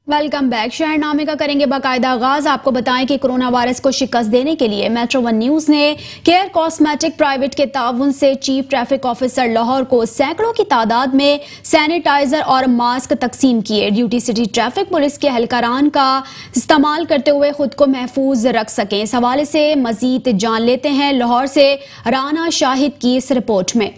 Welcome back. शहरनामे का करेंगे बाकायदा आगाज। आपको बताएं कि कोरोना वायरस को शिकस्त देने के लिए मेट्रो वन न्यूज ने केयर कॉस्मेटिक प्राइवेट के ताउन से चीफ ट्रैफिक ऑफिसर लाहौर को सैकड़ों की तादाद में सैनिटाइजर और मास्क तकसीम किए। ड्यूटी सिटी ट्रैफिक पुलिस के एहलकारान का इस्तेमाल करते हुए खुद को महफूज रख सकें। इस हवाले से मजीद जान लेते हैं लाहौर से राना शाहिद की इस रिपोर्ट में।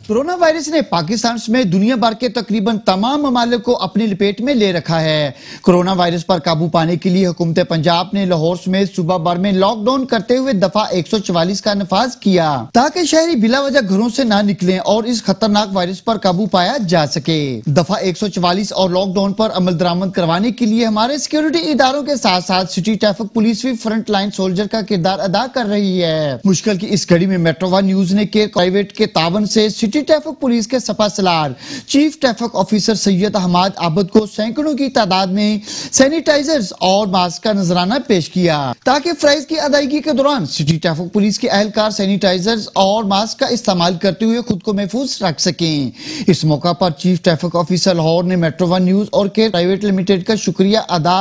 कोरोना वायरस ने पाकिस्तान में दुनिया भर के तकरीबन तमाम ममालिक को अपनी लपेट में ले रखा है। कोरोना वायरस पर काबू पाने के लिए हुकूमत पंजाब ने लाहौर समेत सूबा भर में लॉकडाउन करते हुए दफा 144 का नफाज किया ताकि शहरी बिला वजह घरों से ना निकलें और इस खतरनाक वायरस पर काबू पाया जा सके। दफा 144 और लॉकडाउन पर अमल दरामद करवाने के लिए हमारे सिक्योरिटी इदारों के साथ साथ सिटी ट्रैफिक पुलिस भी फ्रंट लाइन सोल्जर का किरदार अदा कर रही है। मुश्किल की इस घड़ी में मेट्रो वन न्यूज ने केयर प्राइवेट के तावन से सिटी ट्रैफिक पुलिस के सपा सलार chief traffic officer Syed Ahmed आबद को सैकड़ों की तादाद में सैनिटाइजर्स और मास्क का नजराना पेश किया ताकि फराइज की अदायगी के दौरान सिटी ट्रैफिक पुलिस के एहलकार सैनिटाइजर्स और मास्क का इस्तेमाल करते हुए खुद को महफूज रख सकें। इस मौका पर चीफ ट्रैफिक ऑफिसर लाहौर ने मेट्रो वन न्यूज और केयर प्राइवेट लिमिटेड का शुक्रिया अदा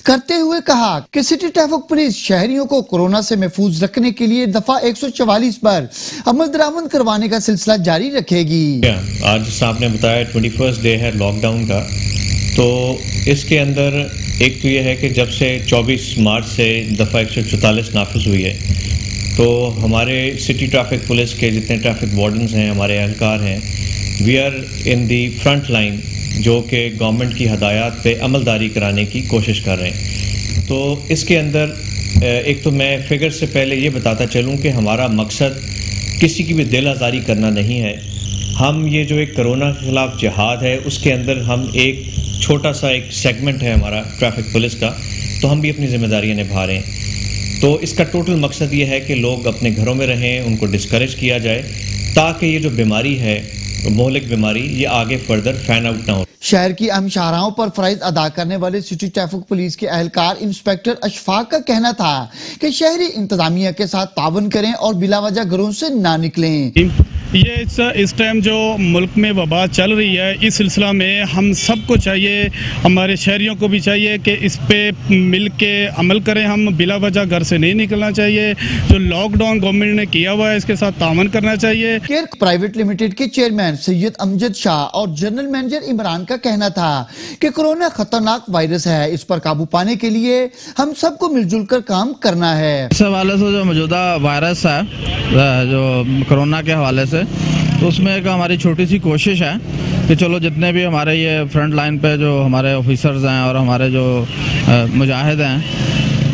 करते हुए कहा कि सिटी ट्रैफिक पुलिस शहरियों को कोरोना से महफूज रखने के लिए दफा 144 पर अमल दरामद करवाने का सिलसिला जारी रखेगी। आज आपने बताया 21st डे है लॉकडाउन का, तो इसके अंदर एक तो ये है कि जब से 24 मार्च से दफ़ा 144 नाफिज हुई है तो हमारे सिटी ट्रैफिक पुलिस के जितने ट्रैफिक वार्डन्स हैं, हमारे एहलकार हैं, we are in the front line जो कि गवर्नमेंट की हदायत पे अमलदारी कराने की कोशिश कर रहे हैं। तो इसके अंदर एक तो मैं फिगर से पहले ये बताता चलूँ कि हमारा मकसद किसी की भी दिल आज़ारी करना नहीं है। हम ये जो एक कोरोना के खिलाफ जिहाद है उसके अंदर हम एक छोटा सा एक सेगमेंट है हमारा ट्रैफिक पुलिस का, तो हम भी अपनी जिम्मेदारियां निभा रहे हैं। तो इसका टोटल मकसद ये है कि लोग अपने घरों में रहें, उनको डिस्करेज किया जाए ताकि ये जो बीमारी है, मोहलिक बीमारी, ये आगे फर्दर फैन आउट ना हो। शहर की अहम शाहराहों पर फराइज अदा करने वाले सिटी ट्रैफिक पुलिस के एहलकार इंस्पेक्टर अशफाक का कहना था कि शहरी इंतजामिया के साथ तावन करें और बिला वजह घरों से ना निकलें। ये इस टाइम जो मुल्क में वबा चल रही है, इस सिलसिला में हम सबको चाहिए, हमारे शहरियों को भी चाहिए कि इस पे मिल के अमल करें। हम बिला वजह घर से नहीं निकलना चाहिए। जो लॉकडाउन गवर्नमेंट ने किया हुआ है इसके साथ तावन करना चाहिए। केयर प्राइवेट लिमिटेड के चेयरमैन सैयद अमजद शाह और जनरल मैनेजर इमरान का कहना था कि कोरोना खतरनाक वायरस है, इस पर काबू पाने के लिए हम सबको मिलजुल कर काम करना है। इस हवाले से जो मौजूदा वायरस है जो कोरोना के हवाले से, तो उसमें एक हमारी छोटी सी कोशिश है कि चलो जितने भी हमारे ये फ्रंट लाइन पे जो हमारे ऑफिसर्स हैं और हमारे जो मुजाहिद हैं,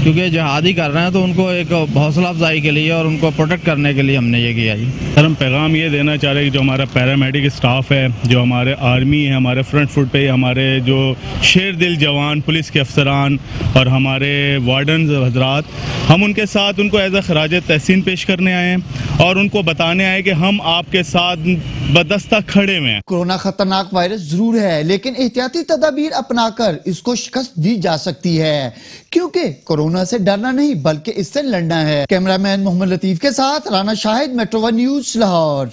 क्योंकि जिहादी कर रहे हैं, तो उनको एक हौसला अफजाई के लिए और उनको प्रोटेक्ट करने के लिए हमने ये किया जी। सर, हम पैगाम ये देना चाह रहे हैं कि जो हमारा पैरामेडिक स्टाफ है, जो हमारे आर्मी है, हमारे फ्रंट फुट पे हमारे जो शेर दिल जवान पुलिस के अफसरान और हमारे वार्डन हजरात, हम उनके साथ उनको एज ए खराज तहसीन पेश करने आए हैं और उनको बताने आए कि हम आपके साथ बदस्ता खड़े हुए हैं। कोरोना खतरनाक वायरस जरूर है, लेकिन एहतियाती तदाबीर अपनाकर इसको शिकस्त दी जा सकती है, क्योंकि कोरोना से डरना नहीं बल्कि इससे लड़ना है। कैमरामैन मोहम्मद लतीफ के साथ Rana Shahid, metro one news Lahore.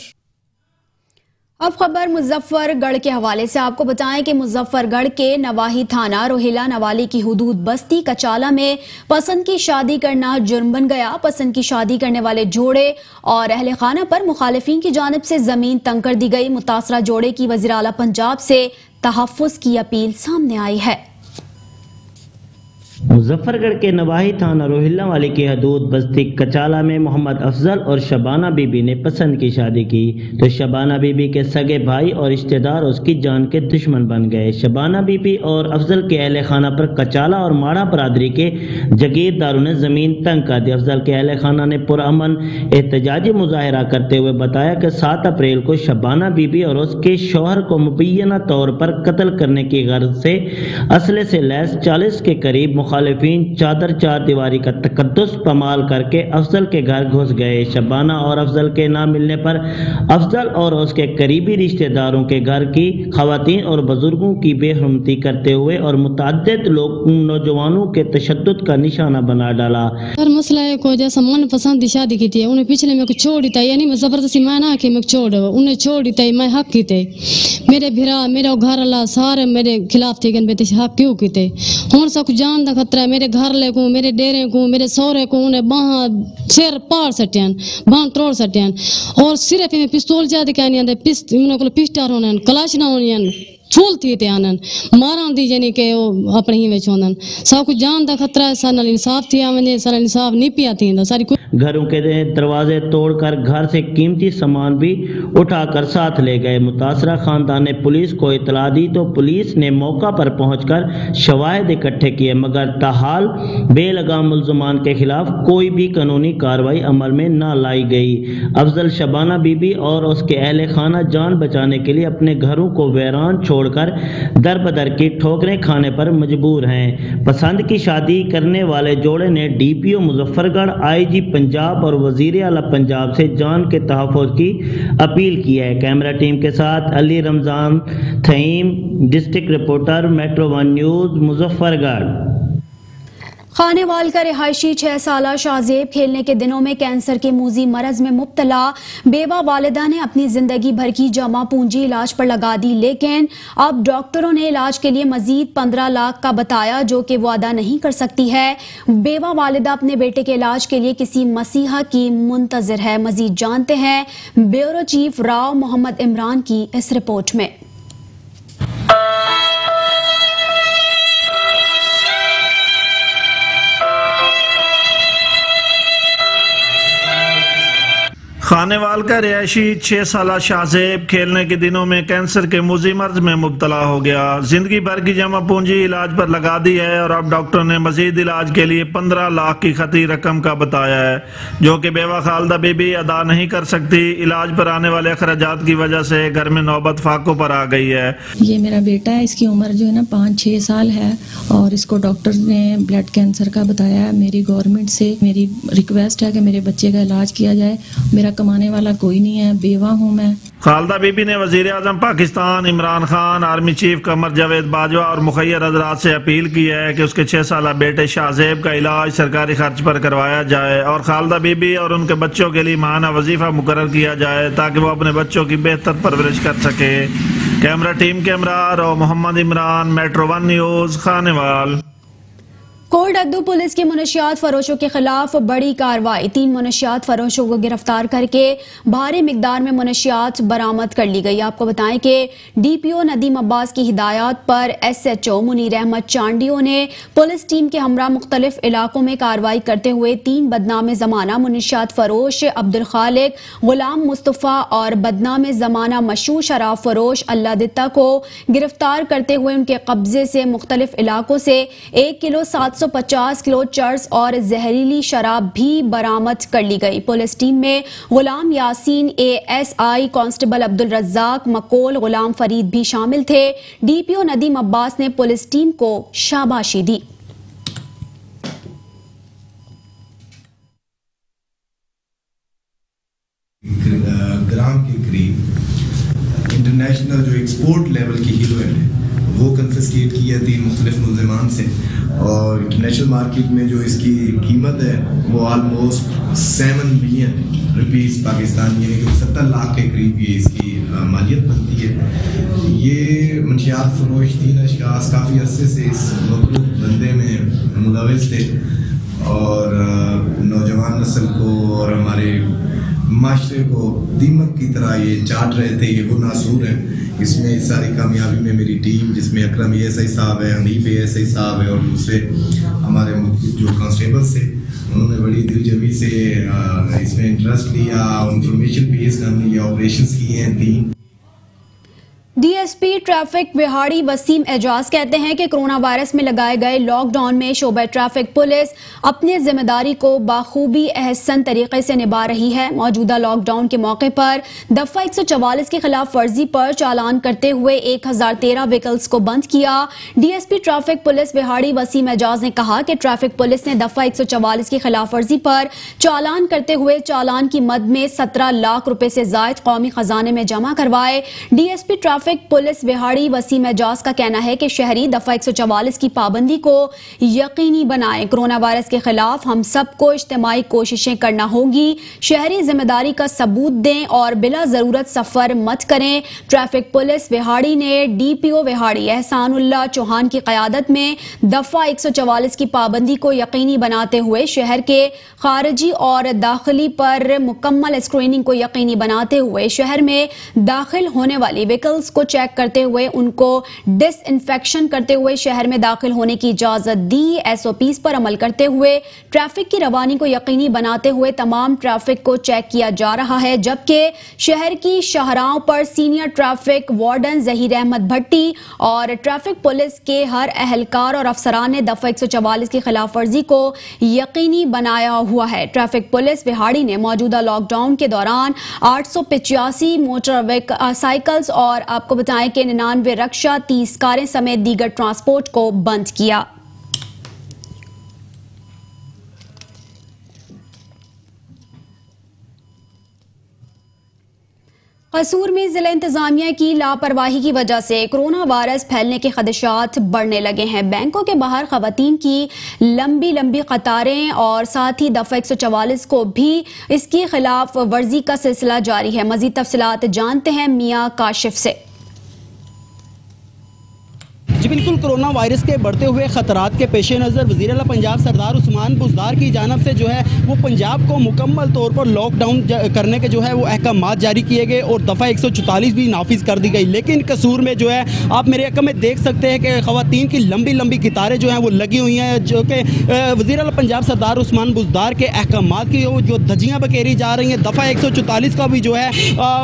अब खबर मुजफ्फरगढ़ के हवाले से। आपको बताएं कि मुजफ्फरगढ़ के नवाही थाना रोहिला नवाली की हुदूद बस्ती कचाला में पसंद की शादी करना जुर्म बन गया। पसंद की शादी करने वाले जोड़े और अहले खाना पर मुखालिफिन की जानिब से जमीन तंग कर दी गई। मुतासरा जोड़े की वज़ीर आला पंजाब से तहफ़्फ़ुज़ की अपील सामने आई है। मुजफ्फरगढ़ के नवाही थाना रोहिला वाली की हदूद बस्ती कचाला में मोहम्मद अफजल और शबाना बीबी ने पसंद की शादी की तो शबाना बीबी के सगे भाई और रिश्तेदार उसकी जान के दुश्मन बन गए। शबाना बीबी और अफजल के अहले खाना पर कचाला और माड़ा बरादरी के जगीरदारों ने जमीन तंग कर दी। अफजल के अहले खाना ने पुरअमन एहतजाजी मुजाहरा करते हुए बताया कि 7 अप्रैल को शबाना बीबी और उसके शौहर को मुबैना तौर पर कत्ल करने की गर्ज से असले से लैस 40 के करीब مخالفین چادر چار دیواری کا تقدس پامال کر کے افضل کے گھر گھس گئے۔ شبانہ اور افضل کے نہ ملنے پر افضل اور اس کے قریبی رشتہ داروں کے گھر کی خواتین اور بزرگوں کی بے حرمتی کرتے ہوئے اور متعدد نوجوانوں کے تشدد کا نشانہ بنا ڈالا۔ ہر مسئلہ کو جیسا من پسند شادی کی تھی انہیں پچھلے میں کچھ چھوڑ دیتا، یعنی میں زبردستی میں نہ کہ میں چھوڑ انہیں چھوڑ دیتا، میں حق کی تھے میرے بھرا میرا گھر اللہ سارے میرے خلاف تھے گن بے حق کیوں کی تھے ہوں سب جان دا خطرہ ہے میرے گھر لے کو میرے ڈیرے کو میرے سورے کو انہیں باہاں سیر پار سٹیاں باہاں تروڑ سٹیاں اور صرف میں پستول جاتے کہنی آندے انہوں کو پسٹار ہونے کلاش نہ ہونی چھول تھی تے آنن ماران دی جنی کہ وہ اپنے ہی وچ ہوندن سب کو جان دا خطرہ ہے سارا انصاف تھی آوندے سارا انصاف نہیں پیا تھیندا ساری گھروں کے دروازے توڑ کر گھر سے قیمتی سامان بھی اٹھا کر ساتھ لے گئے۔ متاثرہ خاندان نے پولیس کو اطلاع دی تو پولیس نے موقع پر پہنچ کر شواہد اکٹھے کیے مگر تاحال بے لگام ملزمان کے خلاف کوئی بھی قانونی کارروائی عمل میں نہ لائی گئی۔ افضل شبانہ بی بی اور اس کے اہل خانہ جان بچانے کے لیے اپنے گھروں کو ویران چھوڑ کر در بدر کی ٹھوکریں کھانے پر مجبور ہیں۔ پسند کی شادی کرنے والے جوڑے نے ڈی پی او مظفر گڑھ، آئی جی پنجاب اور وزیر اعلیٰ پنجاب سے جان کے تحفظ کی اپیل کی ہے۔ کیمرہ ٹیم کے ساتھ Ali Ramzan Theem, district reporter metro one news, Muzaffargarh. خانے وال کا رہائشی 6 سالہ شاہزیب کھیلنے کے دنوں میں کینسر کے موذی مرض میں مبتلا بیوہ والدہ نے اپنی زندگی بھر کی جمع پونجی علاج پر لگا دی، لیکن اب ڈاکٹروں نے علاج کے لیے مزید 15 لاکھ کا بتایا جو کہ وہ ادا نہیں کر سکتی ہے۔ بیوہ والدہ اپنے بیٹے کے علاج کے لیے کسی مسیحا کی منتظر ہے۔ مزید جانتے ہیں بیورو چیف راؤ محمد عمران کی اس رپورٹ میں۔ خانے وال کا رہائشی 6 سالہ شاہزیب کھیلنے کے دنوں میں کینسر کے موذی مرض میں مبتلا ہو گیا۔ زندگی بھر کی جمع پونجی علاج پر لگا دی ہے اور اب ڈاکٹر نے مزید علاج کے لیے 15 لاکھ کی خطی رقم کا بتایا ہے جو کہ بیوہ خالدہ بی بی ادا نہیں کر سکتی۔ علاج پر آنے والے اخراجات کی وجہ سے گھر میں نوبت فاقوں پر آ گئی ہے۔ یہ میرا بیٹا ہے، اس کی عمر جو ہے نا 5-6 سال ہے اور اس کو ڈاکٹر نے بلڈ کینسر کا بتایا ہے۔ میری گورنمنٹ سے میری ریکویسٹ ہے کہ میرے بچے کا علاج کیا جائے۔ میرا کمانے والا کوئی نہیں ہے، بیوہ ہوں میں۔ خالدہ بی بی نے وزیر اعظم پاکستان عمران خان، آرمی چیف قمر جاوید باجوہ اور مخیر حضرات سے اپیل کی ہے کہ اس کے 6 سالہ بیٹے شاہزیب کا علاج سرکاری خرچ پر کروایا جائے اور خالدہ بی بی اور ان کے بچوں کے لیے ماہانہ وظیفہ مقرر کیا جائے تاکہ وہ اپنے بچوں کی بہتر پرورش کر سکے۔ کیمرہ ٹیم کے ہمراہ رو محمد عمران، میٹرو ون نیوز، خانے وال۔ کوٹ ادو پولیس کی منشیات فروشوں کے خلاف بڑی کارروائی، 3 منشیات فروشوں کو گرفتار کر کے بھاری مقدار میں منشیات برآمد کر لی گئی۔ آپ کو بتائیں کہ ڈی پی او ندیم عباس کی ہدایات پر S H O Munir Ahmed Chandio نے پولیس ٹیم کے ہمراہ مختلف علاقوں میں کارروائی کرتے ہوئے 3 بدنام زمانہ منشیات فروش عبدالخالق، غلام مصطفیٰ اور بدنام زمانہ مشہور شراب فروش اللہ دتا کو گرفتار کرتے ہوئے ان کے قبضے سے مختلف علاقوں سے 1 کلو 750 کلو چرس اور زہریلی شراب بھی برآمد کر لی گئی۔ پولیس ٹیم میں Ghulam Yasin, A S I constable Abdul Razzaq مکول، Ghulam Farid بھی شامل تھے۔ ڈی پی او ندیم عباس نے پولیس ٹیم کو شاباشی دی۔ گرام کے قریب انٹرنیشنل جو ایکسپورٹ لیول کی ہیروئن ہے وہ کنفسکیٹ کی ہے 3 مختلف ملزمان سے اور انٹرنیشنل مارکیٹ میں جو اس کی قیمت ہے وہ آلموسٹ 7 بلین روپیز پاکستان، یعنی کہ 70 لاکھ کے قریب یہ اس کی مالیت بنتی ہے۔ یہ منشیات فروش 3 اشخاص کافی عرصے سے اس مخلوق دھندے میں ملوث تھے اور نوجوان نسل کو اور ہمارے معاشرے کو دیمک کی طرح یہ چاٹ رہے تھے۔ یہ وہ ناصور ہیں۔ اس میں ساری کامیابی میں میری ٹیم، جس میں اکرم اے ایس آئی صاحب ہے، حنیف اے ایس آئی صاحب ہے اور دوسرے ہمارے جو کانسٹیبلس تھے، انہوں نے بڑی دل جمی سے اس میں انٹرسٹ لیا، انفارمیشن بیسڈ ہم نے یہ آپریشنز کیے ہیں 3۔ DSP ट्रैफिक विहाड़ी वसीम एजाज कहते हैं कि कोरोना वायरस में लगाए गए लॉकडाउन में शोबा ट्रैफिक पुलिस अपनी जिम्मेदारी को बाखूबी अहसन तरीके से निभा रही है। मौजूदा लॉकडाउन के मौके पर दफा 144 की खिलाफ वर्जी पर चालान करते हुए 1013 व्हीकल्स को बंद किया। DSP traffic police Vehari Waseem Ejaz ने कहा कि ट्रैफिक पुलिस ने दफा 144 की खिलाफ वर्जी पर चालान करते हुए चालान की मद में 17 लाख रुपए से जायद कौमी खजाने में जमा करवाए। DSP traffic police Vehari Waseem Ejaz का कहना है कि शहरी दफा 144 की पाबंदी को यकीनी बनाएं। कोरोना वायरस के खिलाफ हम सबको इज्तिमाई कोशिशें करना होगी। शहरी जिम्मेदारी का सबूत दें और बिला जरूरत सफर मत करें। ट्रैफिक पुलिस विहाड़ी ने DPO विहाड़ी एहसानुल्लाह चौहान की क़यादत में दफा 144 की पाबंदी को यकीनी बनाते हुए शहर के खारिजी और दाखिली पर मुकम्मल स्क्रीनिंग को यकीनी बनाते हुए शहर में दाखिल होने वाली व्हीकल्स को चेक करते हुए उनको डिसइंफेक्शन करते हुए शहर में दाखिल होने की इजाजत दी। SOPs पर अमल करते हुए ट्रैफिक की रवानी को यकीनी बनाते हुए तमाम ट्रैफिक को चेक किया जा रहा है, जबकि शहर की शाहराहों पर senior traffic warden Zaheer Ahmed Bhatti और ट्रैफिक पुलिस के हर अहलकार और अफसरान ने दफा 144 की खिलाफ वर्जी को यकीनी बनाया हुआ है। ट्रैफिक पुलिस विहाड़ी ने मौजूदा लॉकडाउन के दौरान 885 मोटर साइकिल्स और आपको बताएं कि 99 रक्षा, 30 कारें समेत दीगर ट्रांसपोर्ट को बंद किया। कसूर में जिला इंतजामिया की लापरवाही की वजह से कोरोना वायरस फैलने के खदशात बढ़ने लगे हैं। बैंकों के बाहर खवातीन की लंबी लंबी कतारें और साथ ही दफा 144 को भी इसकी खिलाफ वर्जी का सिलसिला जारी है। मजीद तफसीलात जानते हैं मियां काशिफ से। जी बिल्कुल, कोरोना वायरस के बढ़ते हुए खतरात के पेश नज़र वज़ीर आला पंजाब सरदार उस्मान बुज़दार की जानिब से जो है वो पंजाब को मुकम्मल तौर पर लॉकडाउन करने के जो है वो अहकामात जारी किए गए और दफ़ा 144 भी नाफिज कर दी गई। लेकिन कसूर में जो है आप मेरे अकम में देख सकते हैं कि ख़वातीन की लंबी लंबी कतारें जो हैं वो लगी हुई हैं, जो कि वज़ीर आला पंजाब सरदार उस्मान बुज़दार के अहकामात की जो धज्जियाँ बखेरी जा रही हैं। दफ़ा 144 का भी जो है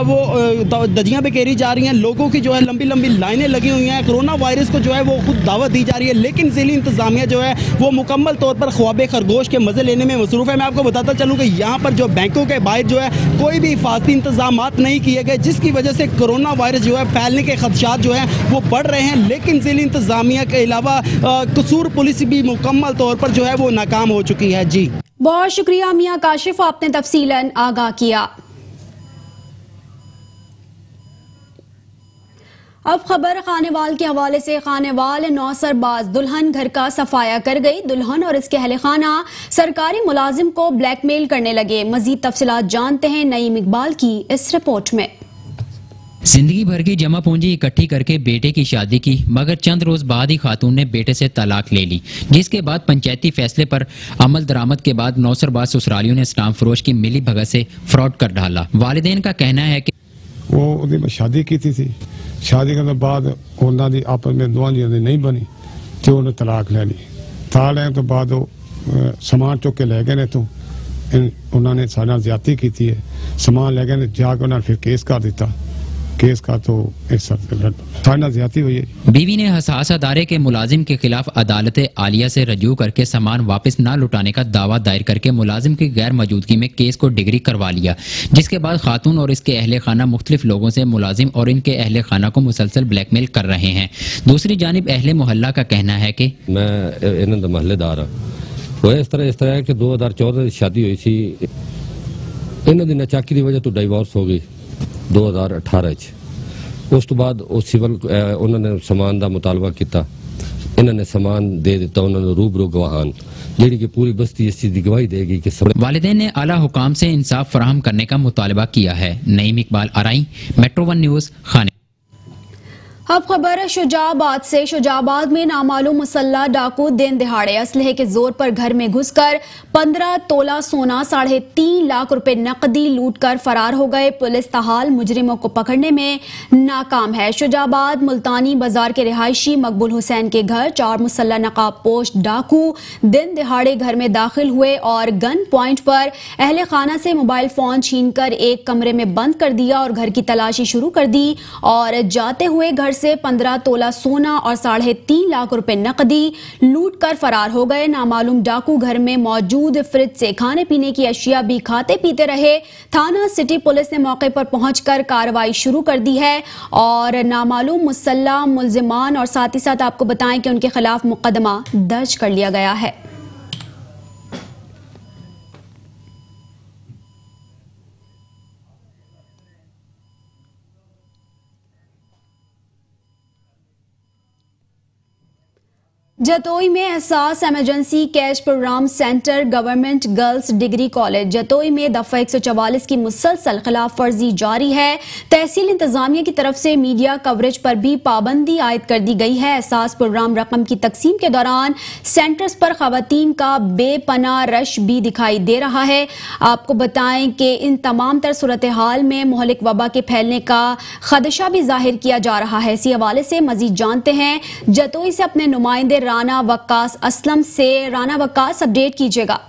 वो धज्जियाँ बखेरी जा रही हैं। लोगों की जो है लंबी लंबी लाइनें लगी हुई हैं। कोरोना वायरस को जो है वो खुद दावत दी जा रही है, लेकिन ज़िली इंतजामिया जो है वो मुकम्मल तौर पर ख्वाबे खरगोश के मज़े लेने में मसरूफ़ है। मैं आपको बताता चलूँ कि यहाँ पर जो बैंकों के बाहर जो है कोई भी हिफाजती इंतजामात नहीं किए गए, जिसकी वजह से कोरोना वायरस जो है फैलने के खदशात जो है वो बढ़ रहे हैं। लेकिन ज़िली इंतजामिया के अलावा कसूर पुलिस भी मुकम्मल तौर पर जो है वो नाकाम हो चुकी है। जी बहुत शुक्रिया मियां काशिफ, आपने तफसीलन आगाह किया। अब खबर खानेवाल के हवाले से। खानेवाल नौसरबाज दुल्हन घर का सफाया कर गई। दुल्हन और इसके अहले खाना सरकारी मुलाजिम को ब्लैकमेल करने लगे। मजीद तफसीलात जानते हैं नईम इकबाल की इस रिपोर्ट में। जिंदगी भर की जमा पूंजी इकट्ठी करके बेटे की शादी की, मगर चंद रोज बाद ही खातून ने बेटे से तलाक ले ली, जिसके बाद पंचायती फैसले पर अमल दरामद के बाद नौसरबाज ससुरालियों ने इस्लाम फरोश की मिली भगत से फ्रॉड कर डाला। वालिदैन का कहना है कि वो शादी की थी, शादी करने बाद उन्होंने आपस में दोवां दी नहीं बनी तो उन्हें तलाक ले ली। तलाक लेने तो बाद समान चुक के ले गए ने, तो उन्होंने सारे ज्यादती की है। समान ले गए जाके उन्होंने फिर केस कर दिता। केस का तो ज्यादती हुई है। बीवी ने हसास अदारे के मुलाजिम के खिलाफ अदालत आलिया से रजू करके सामान वापस न लुटाने का दावा दायर करके मुलाजिम की गैर मौजूदगी में केस को डिग्री करवा लिया, जिसके बाद खातून और इसके अहले खाना मुख्तलिफ लोगों से मुलाजिम और इनके अहले खाना को मुसलसल ब्लैकमेल कर रहे हैं। दूसरी जानिब अहले मोहल्ला का कहना है कि मैं इन्हों का महल्लेदार हाँ। वो इस तरह है कि 2014 की शादी हुई सी, इन्हों की नचाकी की वजह तो डाइवोर्स हो गई 2018 उस तो बाद सिविल उन्होंने समान का मुतालबा किया, इन्होंने समान दे दिता, उन्होंने रूबरू गवाहान जी की पूरी बस्ती इस चीज की गवाही देगी कि वालिदैन ने आला हुकाम से इंसाफ फराहम करने का मुतालबा किया है। नईम इकबाल आराई, मेट्रो 1 न्यूज, खाने। अब खबर है शुजाबाद से। शुजाबाद में नामालूम मुसल्ला डाकू दिन दिहाड़े असलहे के जोर पर घर में घुसकर 15 तोला सोना 3.5 लाख रुपए नकदी लूटकर फरार हो गए। पुलिस ताहाल मुजरिमों को पकड़ने में नाकाम है। शुजाबाद मुल्तानी बाजार के रिहायशी मकबूल हुसैन के घर 4 मुसल्ला नकाब पोश डाकू दिन दिहाड़े घर में दाखिल हुए और गन पॉइंट पर अहले खाना से मोबाइल फोन छीनकर एक कमरे में बंद कर दिया और घर की तलाशी शुरू कर दी और जाते हुए घर से 15 तोला सोना और 3.5 लाख रुपए नकदी लूट कर फरार हो गए। नामालूम डाकू घर में मौजूद फ्रिज से खाने पीने की अशिया भी खाते पीते रहे। थाना सिटी पुलिस ने मौके पर पहुंचकर कार्रवाई शुरू कर दी है और नामालूम मुसल्ला मुल्जिमान और साथ ही साथ आपको बताएं कि उनके खिलाफ मुकदमा दर्ज कर लिया गया है। जतोई में Ehsaas emergency cash programme centre government girls degree college Jatoi में दफा 144 की मुसलसल खिलाफ वर्जी जारी है। तहसील इंतजामिया की तरफ से मीडिया कवरेज पर भी पाबंदी आयद कर दी गई है। एहसास प्रोग्राम रकम की तकसीम के दौरान सेंटर्स पर खवातीन का बेपनाह रश भी दिखाई दे रहा है। आपको बताएं कि इन तमाम तर सूरत हाल में मुहलिक वबा के फैलने का खदशा भी जाहिर किया जा रहा है। इसी हवाले से मजीद जानते हैं जतोई से अपने नुमाइंदे राना वक्कास असलम से। राना वक्कास, अपडेट कीजिएगा।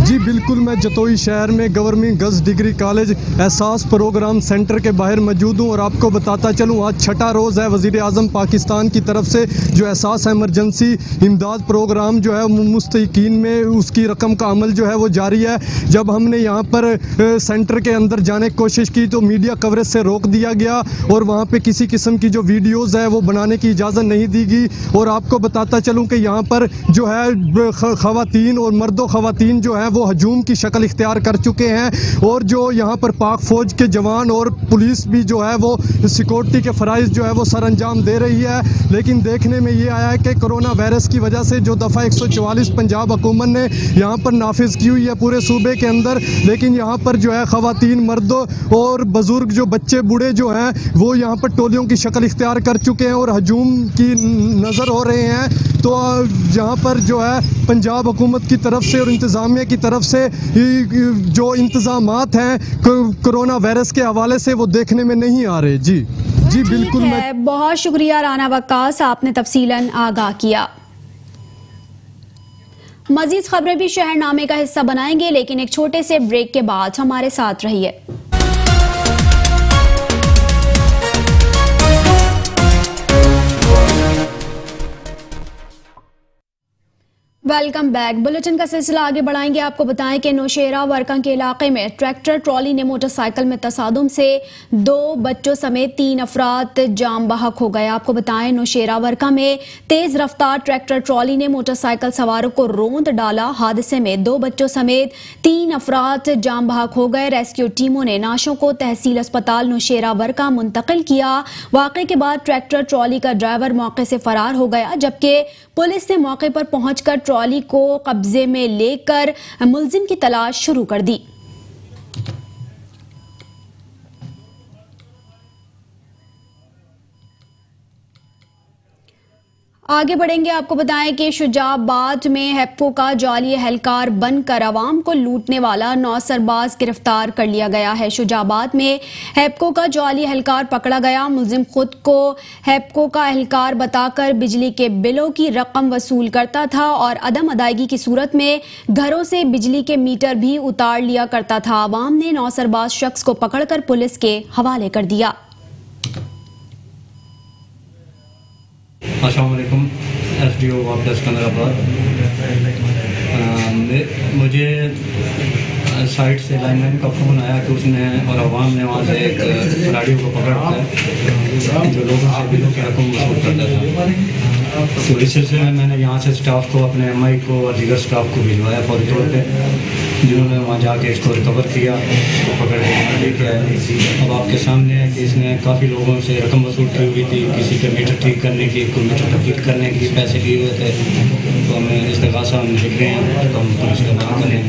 जी बिल्कुल, मैं जतोई शहर में गवर्नमेंट गर्ल्स डिग्री कॉलेज एहसास प्रोग्राम सेंटर के बाहर मौजूद हूँ और आपको बताता चलूँ आज छठा रोज़ है वज़ीर आज़म पाकिस्तान की तरफ से जो एहसास इमरजेंसी इमदाद प्रोग्राम जो है मुस्तकीन में उसकी रकम का अमल जो है वो जारी है। जब हमने यहाँ पर सेंटर के अंदर जाने की कोशिश की तो मीडिया कवरेज से रोक दिया गया और वहाँ पर किसी किस्म की जो वीडियोज़ है वो बनाने की इजाज़त नहीं दी गई। और आपको बताता चलूँ कि यहाँ पर जो है ख़वातीन और मर्दो ख़वातीन जो है वो हजूम की शक्ल इख्तियार कर चुके हैं और जो यहाँ पर पाक फौज के जवान और पुलिस भी जो है वो सिक्योरिटी के फ़राइज़ जो है वो सर अंजाम दे रही है। लेकिन देखने में ये आया है कि कोरोना वायरस की वजह से जो दफ़ा 144 पंजाब हुकूमत ने यहाँ पर नाफिज की हुई है पूरे सूबे के अंदर, लेकिन यहाँ पर जो है ख़वातीन मर्दों और बुज़ुर्ग जो बच्चे बूढ़े जो हैं वो यहाँ पर टोलियों की शक्ल इख्तियार कर चुके हैं और हजूम की नज़र हो रहे हैं। तो यहाँ पर जो है पंजाब हुकूमत की तरफ से और इंतज़ामिया की तरफ से जो इंतज़ामात हैं कोरोना वायरस के हवाले से वो देखने में नहीं आ रहे। जी बिल्कुल, मैं बहुत शुक्रिया राना वक्कास, आपने तफसीलन आगाह किया। मजीद खबरें भी शहरनामे का हिस्सा बनाएंगे, लेकिन एक छोटे से ब्रेक के बाद हमारे साथ रहिए। Welcome back. बुलेटिन का सिलसिला आगे बढ़ाएंगे। आपको बताएं कि नौशेरा वर्का के इलाके में ट्रैक्टर ट्रॉली ने मोटरसाइकिल में तसादुम से 2 बच्चों समेत 3 अफराद जाम बहक हो गए। आपको बताएं नौशेरा वर्का में तेज रफ्तार ट्रैक्टर ट्रॉली ने मोटरसाइकिल सवारों को रोंद डाला। हादसे में 2 बच्चों समेत 3 अफराद जाम बहक हो गए। रेस्क्यू टीमों ने नाशों को तहसील अस्पताल नौशेरा वर्का मुंतकिल किया। वाक़े के बाद ट्रैक्टर ट्रॉली का ड्राइवर मौके से फरार हो गया, जबकि पुलिस ने मौके पर पहुंचकर ट्रॉली को कब्जे में लेकर मुलजिम की तलाश शुरू कर दी। आगे बढ़ेंगे। आपको बताएं कि शुजाबाद में हेप्को का जाली एहलकार बनकर अवाम को लूटने वाला 9 सरबाज गिरफ्तार कर लिया गया है। शुजाबाद में हेप्को का जाली एहलकार पकड़ा गया। मुलजिम खुद को हेप्को का एहलकार बताकर बिजली के बिलों की रकम वसूल करता था और अदम अदायगी की सूरत में घरों से बिजली के मीटर भी उतार लिया करता था। अवाम ने 9 सरबाज शख्स को पकड़कर पुलिस के हवाले कर दिया। अस्सलाम वालेकुम, SDO वापस सिकंदराबाद। मुझे साइट से लाइनमैन का फ़ोन आया कि उसने और अवाम ने वहाँ से एक खिलाड़ियों को पकड़ कर जो लोगों से बिलों की रकम वसूल करता था। तो इस सिलसिले में मैंने यहाँ से स्टाफ को, अपने MI को और दीगर स्टाफ को भिजवाया फौरी तौर पर, जिन्होंने वहाँ जाके इसको रिकवर किया, तो पकड़ के लेके आए। अब आपके सामने है कि इसने काफ़ी लोगों से रकम वसूल की हुई थी, किसी के मीटर ठीक करने की, कोई मीटर ठीक करने की पैसे लिए हुए थे। तो हमें इस्तिगासा हम लिख रहे हैं, तो हम पुलिस का नाम करें।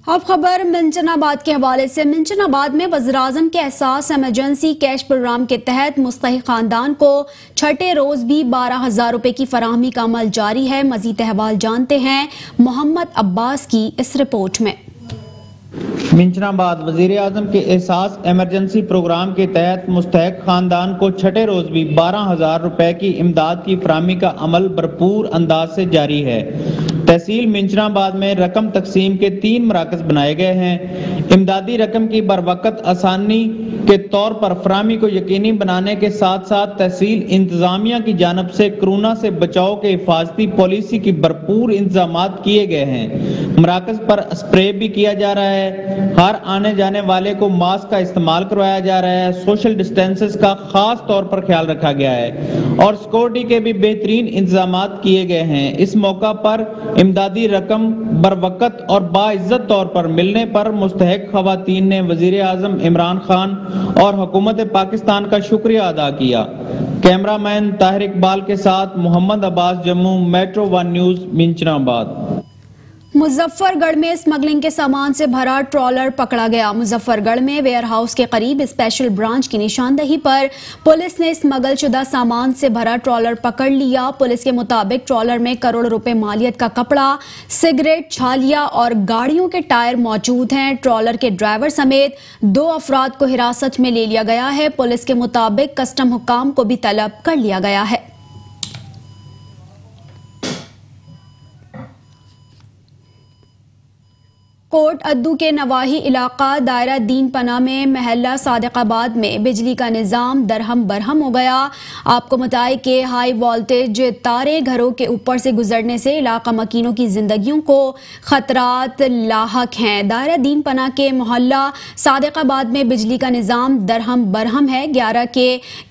अब खबर मिंचनाबाद के हवाले से। मिंचनाबाद में वज़ीर-ए-आज़म के एहसास इमरजेंसी कैश प्रोग्राम के तहत मुस्तहिक खानदान को छठे रोज भी 12,000 रुपए की फराहमी का अमल जारी है। मजीद अहवाल जानते हैं मोहम्मद अब्बास की इस रिपोर्ट में। मिंचनाबाद वज़ीर-ए-आज़म के एहसास इमरजेंसी प्रोग्राम के तहत मुस्तहिक खानदान को छठे रोज भी 12,000 रुपए की इमदाद की फराहमी का अमल भरपूर अंदाज से जारी है। तहसील मिंचनाबाद में रकम तकसीम के 3 मराकज़ बनाए गए हैं। इमदादी रकम की बरवक़्त आसानी के तौर पर फराहमी को यकीनी बनाने के साथ साथ तहसील इंतजामिया की जानब से कोरोना से बचाव के हिफाजती पॉलिसी की भरपूर इंतजामात किए गए हैं। मराकज़ पर स्प्रे भी किया जा रहा है। हर आने जाने वाले को मास्क का इस्तेमाल करवाया जा रहा है। सोशल डिस्टेंसेस का खास तौर पर ख्याल रखा गया है और सिक्योरिटी के भी बेहतरीन इंतजामात किए गए हैं। इस मौका पर इमदादी रकम बरवक़्त और बाइज्जत तौर पर मिलने पर मुस्तहिक ख़वातीन ने वज़ीर-ए-आज़म इमरान खान और हुकूमत पाकिस्तान का शुक्रिया अदा किया। कैमरामैन ताहिर इकबाल के साथ मोहम्मद अब्बास, जम्मू, मेट्रो 1 न्यूज़, मिंचनाबाद। मुजफ्फरगढ़ में स्मगलिंग के सामान से भरा ट्रॉलर पकड़ा गया। मुजफ्फरगढ़ में वेयर हाउस के करीब स्पेशल ब्रांच की निशानदही पर पुलिस ने स्मगल शुदा सामान से भरा ट्रॉलर पकड़ लिया। पुलिस के मुताबिक ट्रॉलर में करोड़ों रुपए मालियत का कपड़ा, सिगरेट, छालिया और गाड़ियों के टायर मौजूद हैं। ट्रॉलर के ड्राइवर समेत 2 अफराद को हिरासत में ले लिया गया है। पुलिस के मुताबिक कस्टम हुकाम को भी तलब कर लिया गया है। कोट अद्दू के नवाही इलाका दायरा दीन पना में महल्ला सादिकाबाद में बिजली का निज़ाम दरहम बरहम हो गया। आपको बताएं कि हाई वोल्टेज तारे घरों के ऊपर से गुजरने से इलाका मकीनों की जिंदगियों को खतरात लाहक हैं। दायरा दीन पना के मोहल्ला सादिकाबाद में बिजली का निज़ाम दरहम बरहम है। 11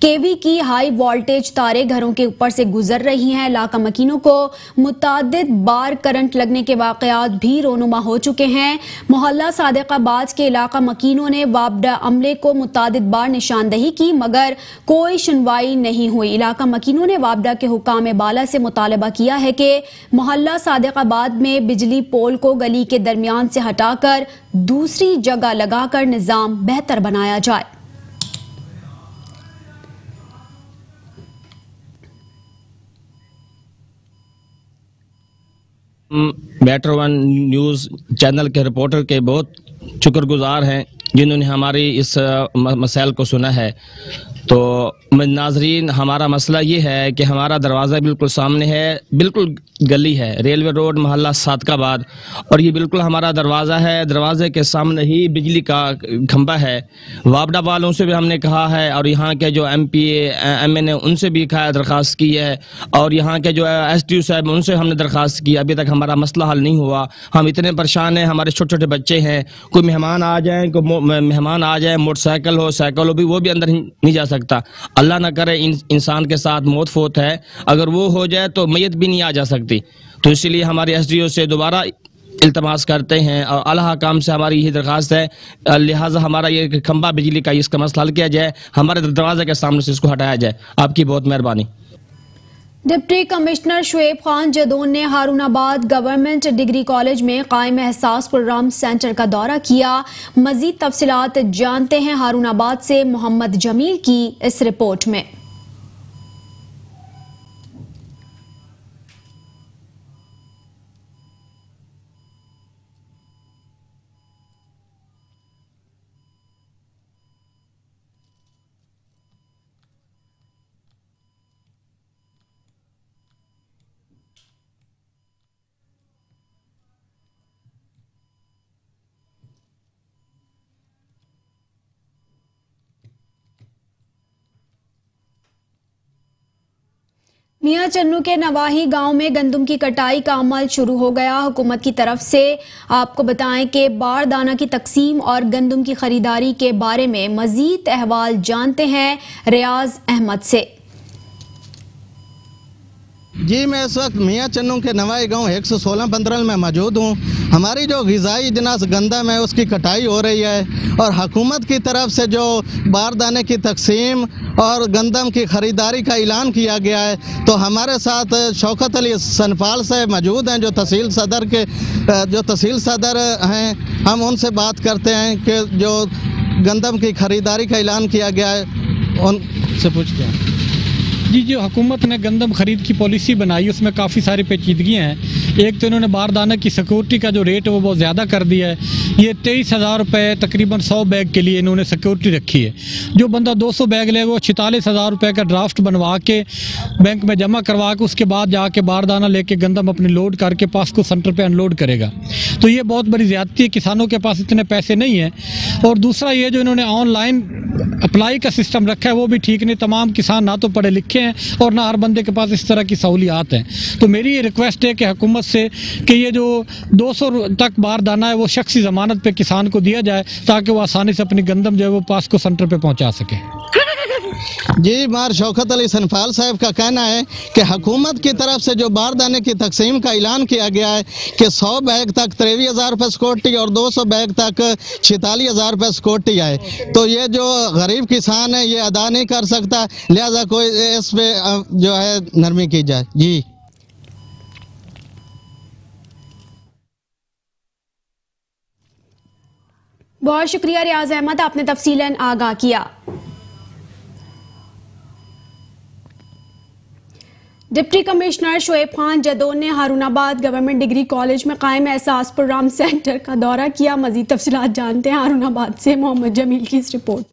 केवी की हाई वोल्टेज तारे घरों के ऊपर से गुजर रही हैं। इलाका मकीनों को मुतादिद बार करंट लगने के वाक़यात भी रोनुमा हो चुके हैं। मोहल्ला सादिकाबाद के इलाका मकीनों ने वापडा अमले को मुतादिद बार निशानदही की मगर कोई सुनवाई नहीं हुई। इलाका मकीनों ने वापडा के हुकाम बाला से मुतालबा किया है कि मोहल्ला सादिकाबाद में बिजली पोल को गली के दरमियान से हटाकर दूसरी जगह लगाकर निजाम बेहतर बनाया जाए। मेट्रो 1 न्यूज़ चैनल के रिपोर्टर के बहुत शुक्रगुजार हैं जिन्होंने हमारी इस मसाइल को सुना है। तो नाजरीन, हमारा मसला ये है कि हमारा दरवाज़ा बिल्कुल सामने है, बिल्कुल गली है, रेलवे रोड, मोहल्ला सादिकाबाद, और ये बिल्कुल हमारा दरवाज़ा है। दरवाजे के सामने ही बिजली का खंभा है। वापडा वालों से भी हमने कहा है और यहाँ के जो MP MNA उनसे भी दरख्वास्त की है और यहाँ के जो SDO साहब उनसे हमने दरख्वास्त की। अभी तक हमारा मसला हल नहीं हुआ। हम इतने परेशान हैं। हमारे छोटे छोटे बच्चे हैं। कोई मेहमान आ जाए, मोटरसाइकिल हो, साइकिल हो, भी वो भी अंदर नहीं जा सकता। अल्लाह ना करे इंसान के साथ मौत फोत है, अगर वो हो जाए तो मैयत भी नहीं आ जा सकती। तो इसलिए हमारे SDO से दोबारा इल्तमास करते हैं और अल्लाह काम से हमारी यही दरख्वास्त है, लिहाजा हमारा ये खंबा बिजली का इसका मसला हल किया जाए, हमारे दरवाजे के सामने से इसको हटाया जाए। आपकी बहुत मेहरबानी। डिप्टी कमिश्नर शुएब खान जदोन ने हारूनाबाद गवर्नमेंट डिग्री कॉलेज में कायम एहसास प्रोग्राम सेंटर का दौरा किया। मजीद तफसीलात जानते हैं हारूनाबाद से मोहम्मद जमील की इस रिपोर्ट में। मियां चन्नू के नवाही गांव में गंदम की कटाई का अमल शुरू हो गया। हुकूमत की तरफ से आपको बताएं कि बारदाना की तकसीम और गंदम की खरीदारी के बारे में मजीद अहवाल जानते हैं रियाज अहमद से। جی میں اس وقت میاں چنوں کے نوائی گاؤں 116 بندرل میں موجود ہوں. ہماری جو غذائی اجناس گندم ہے اس کی کٹائی ہو رہی ہے اور حکومت کی طرف سے جو باردانے کی تقسیم اور گندم کی خریداری کا اعلان کیا گیا ہے. تو ہمارے ساتھ شوکت علی سنپال سے موجود ہیں جو تحصیل صدر ہیں. ہم ان سے بات کرتے ہیں کہ جو گندم کی خریداری کا اعلان کیا گیا ہے ان سے پوچھتے ہیں. جی جو حکومت نے گندم خرید کی پالیسی بنائی اس میں کافی ساری پیچیدگیاں ہیں. ایک تو انہوں نے باردانے کی سیکورٹی کا جو ریٹ ہے وہ بہت زیادہ کر دیا ہے. یہ 23,000 روپے تقریباً 100 بیگ کے لیے انہوں نے سیکورٹی رکھی ہے. جو بندہ 200 بیگ لے وہ 46,000 روپے کا ڈرافٹ بنوا کے بینک میں جمع کروا کے اس کے بعد جا کے باردانہ لے کے گندم اپنی لوڈ کر کے پاسکو سینٹر پہ ان لوڈ کرے گا. تو یہ بہت بڑی زیادتی ہے. کسانوں کے پاس اتنے پیسے نہیں ہیں. اور دوسرا یہ جو انہوں نے آن لائن اپلائی کا سسٹم رکھا ہے وہ بھی ٹھیک نہیں. تمام کسان نہ تو پڑھے لکھے ہیں اور نہ ہر بندے کے پاس اس طرح کی سہولیات ہیں. تو میری یہ ریکویسٹ ہے کہ حکومت سے کہ یہ جو 200 تک باردانہ ہے وہ شخصی ضمانت پہ کسان کو دیا جائے تاکہ وہ آسانی سے اپنی گندم جو ہے وہ پاسکو سینٹر پہ پہنچا سکے. جی مار شوکت علی سنپال صاحب کا کہنا ہے کہ حکومت کی طرف سے جو باردانے کی تقسیم کا اعلان کیا گیا ہے کہ 100 بیگ تک 23,000 روپے سیکورٹی اور 200 بیگ تک 46,000 روپے سیکورٹی آئے. تو یہ جو غریب کسان ہے یہ ادا نہیں کر سکتا, لہذا کوئی اس پہ جو ہے نرمی کی جائے. جی بہت شکریہ ریاض احمد, آپ نے تفصیلاً آگاہ کیا. ڈپٹی کمشنر شعیب خان جدون نے ہارون آباد گورنمنٹ ڈگری کالج میں قائم احساس پروگرام سینٹر کا دورہ کیا. مزید تفصیلات جانتے ہیں ہارون آباد سے محمد جمیل کی اس report.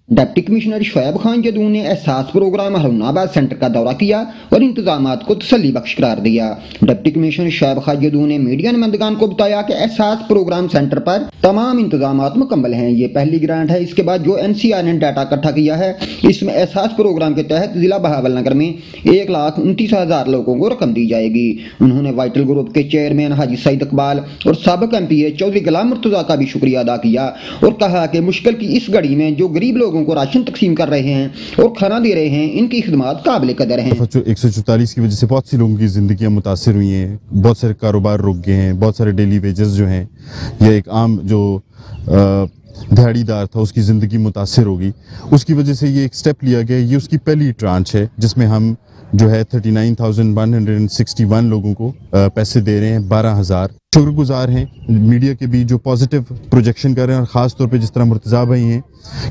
Deputy commissioner Shoaib Khan Jadoon Ehsaas احساس پروگرام ہارون آباد سینٹر کا دورہ کیا اور انتظامات کو تسلی بخش قرار دیا. ڈپٹی کمشنر شعیب خان جدون نے میڈیا نمائندگان کو بتایا کہ احساس پروگرام سینٹر پر تمام انتظامات مکمل ہیں. یہ پہلی گرانٹ ہے. اس کے بعد جو NCR نے ڈیٹا اکٹھا کیا ہے اس میں احساس پروگرام کے تحت ضلع بہاول نگر میں 1,29,000 لوگوں کو رقم دی جائے گی. انہوں نے وائٹل گروپ کے چیئرمین حاجی سعید اقبال اور سابق MPA چودھری غلام مرتضیٰ کا بھی شکریہ ادا کیا اور کہا کہ مشکل کی اس گھڑی میں جو غریب لوگوں کو راشن تقسیم کر رہے ہیں اور کھانا دے رہے ہیں ان کی خدمات قابل قدر ہیں. 144 کی وجہ سے بہت سی لوگوں کی زندگیاں متاثر ہوئی ہیں. بہت سارے کاروبار رک گئے ہیں. بہت سارے ڈیلی ویجز جو ہیں یا ایک عام جو دہاڑی دار تھا اس کی زندگی متاثر ہوگی. اس کی وجہ سے یہ ایک سٹیپ لیا گیا. یہ اس کی پہلی ٹرانچ ہے جس میں ہم جو ہے 39,161 لوگوں کو پیسے دے رہے ہیں. 12,000 شکر گزار ہیں میڈیا کے بھی جو پازیٹیو پروجیکشن کر رہے ہیں اور خاص طور پہ جس طرح مرتضیٰ بھائی ہیں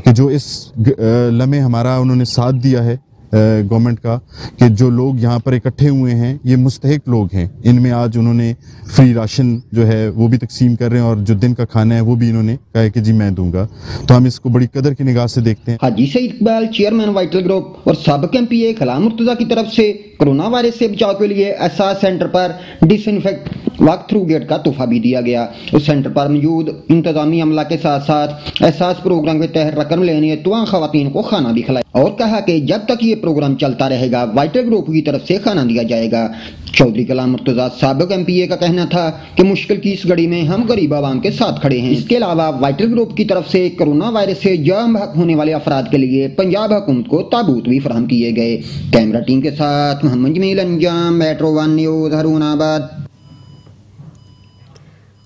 کہ جو اس لمحے ہمارا انہوں نے ساتھ دیا ہے گورنمنٹ کا کہ جو لوگ یہاں پر اکٹھے ہوئے ہیں یہ مستحق لوگ ہیں. ان میں آج انہوں نے فری راشن جو ہے وہ بھی تقسیم کر رہے ہیں اور جو دن کا کھانا ہے وہ بھی انہوں نے کہا ہے کہ جی میں دوں گا. تو ہم اس کو بڑی قدر کی نگاہ سے دیکھتے ہیں. حاجی سعید اقبال چیئرمین وائٹل گروپ اور سابق MPA غلام مرتضیٰ کی طرف سے کرونا وائرس سے بچاؤ کے لیے احساس سینٹر پر ڈس انفیکٹ واک تھرو گیٹ کا تحفہ بھی دیا گیا. اس سینٹر پر موجود انتظامی عملہ کے ساتھ ساتھ احساس پروگرام کے تحت رقم لینے تواں خواتین کو کھانا بھی کھلایا اور کہا کہ جب تک یہ پروگرام چلتا رہے گا وائٹل گروپ کی طرف سے کھانا دیا جائے گا. چودھری غلام مرتضیٰ سابق MPA کا کہنا تھا کہ مشکل کی اس گھڑی میں ہم غریب عوام کے ساتھ کھڑے ہیں. اس کے علاوہ وائٹل گروپ کی طرف سے کرونا وائرس سے جاں بحق ہونے والے افراد کے لیے پنجاب حکومت کو تابوت بھی فراہم کیے گئے. کیمرہ ٹیم کے ساتھ محمد جمیل انجام, میٹرو 1 نیوز, ہارون آباد.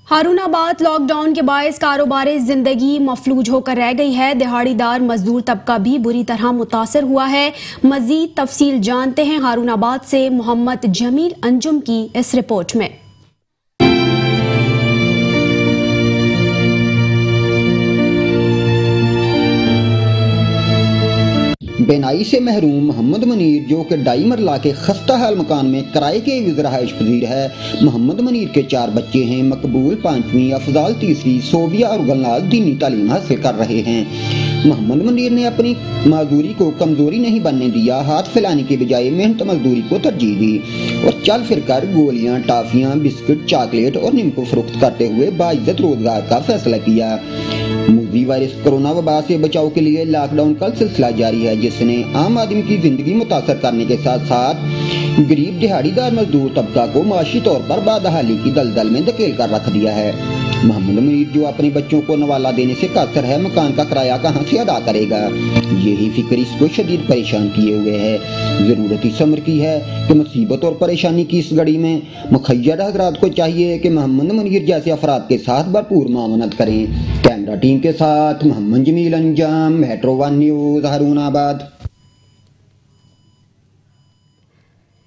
ہارون آباد لاک ڈاؤن کے باعث کاروبار زندگی مفلوج ہو کر رہ گئی ہے. دہاڑی دار مزدور طبقہ بھی بری طرح متاثر ہوا ہے. مزید تفصیل جانتے ہیں ہارون آباد سے محمد جمیل انجم کی اس رپورٹ میں. بینائی سے محروم محمد منیر جو کہ ڈائی مرلا کے خستہ حال مکان میں کرائے کے عوض رہائش پذیر ہے. محمد منیر کے 4 بچے ہیں. مقبول 5ویں, افضال 3ری, صوبیہ اور گلنال دینی تعلیم حاصل کر رہے ہیں. محمد منیر نے اپنی معذوری کو کمزوری نہیں بننے دیا. ہاتھ پھیلانے کے بجائے محنت مزدوری کو ترجیح دی اور چل پھر کر گولیاں, ٹافیاں, بسکٹ, چاکلیٹ اور نیمبو فروخت کرتے ہوئے باعزت روزگار کا فیصلہ کیا. موذی وائرس کرونا وبا سے بچاؤ کے لیے لاک ڈاؤن کا سلسلہ جاری ہے جس نے عام آدمی کی زندگی متاثر کرنے کے ساتھ ساتھ غریب دہاڑی دار مزدور طبقہ کو معاشی طور پر بدحالی کی دلدل میں دھکیل کر رکھ دیا ہے. मोहम्मद मुनीर जो अपने बच्चों को नवाला देने से कातर है, मकान का किराया कहाँ से अदा करेगा। यही फिक्र इसको शदीद परेशान किए हुए है। जरूरत इस अमर की है कि मुसीबत और परेशानी की इस घड़ी में मुखय्यद हजरात को चाहिए कि मोहम्मद मुनीर जैसे अफराद के साथ भरपूर मामनत करें। कैमरा टीम के साथ मोहम्मद जमील अंजाम, metro 1 news, Harunabad.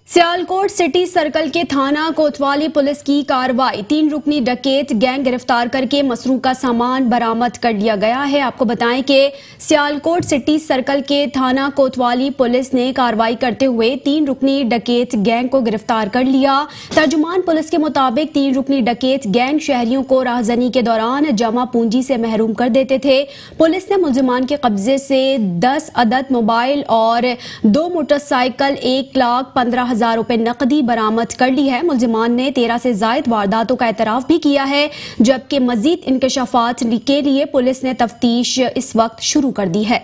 Sialkot city circle के थाना कोतवाली पुलिस की कार्रवाई, 3 रुकनी डकैत गैंग गिरफ्तार करके मसरूका सामान बरामद कर लिया गया है। आपको बताएं कि सियालकोट सिटी सर्कल के थाना कोतवाली पुलिस ने कार्रवाई करते हुए 3 रुकनी डकैत गैंग को गिरफ्तार कर लिया। तर्जुमान पुलिस के मुताबिक 3 रुकनी डकैत गैंग शहरियों को राहजनी के दौरान जमा पूंजी से महरूम कर देते थे। पुलिस ने मुलजिमान के कब्जे से 10 अदद मोबाइल और 2 मोटरसाइकिल 1,15,000 रुपए नकदी बरामद कर ली है। मुलजिमान ने 13 से जायद वारदातों का एतराफ भी किया है, जबकि मजीद इंकशाफात के लिए पुलिस ने तफ्तीश इस वक्त शुरू कर दी है।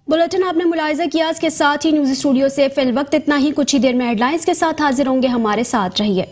बुलेटिन आपने मुलाहिजा किया। इसके साथ ही न्यूज स्टूडियो से फिल वक्त इतना ही। कुछ ही देर में हेडलाइंस के साथ हाजिर होंगे, हमारे साथ रहिए।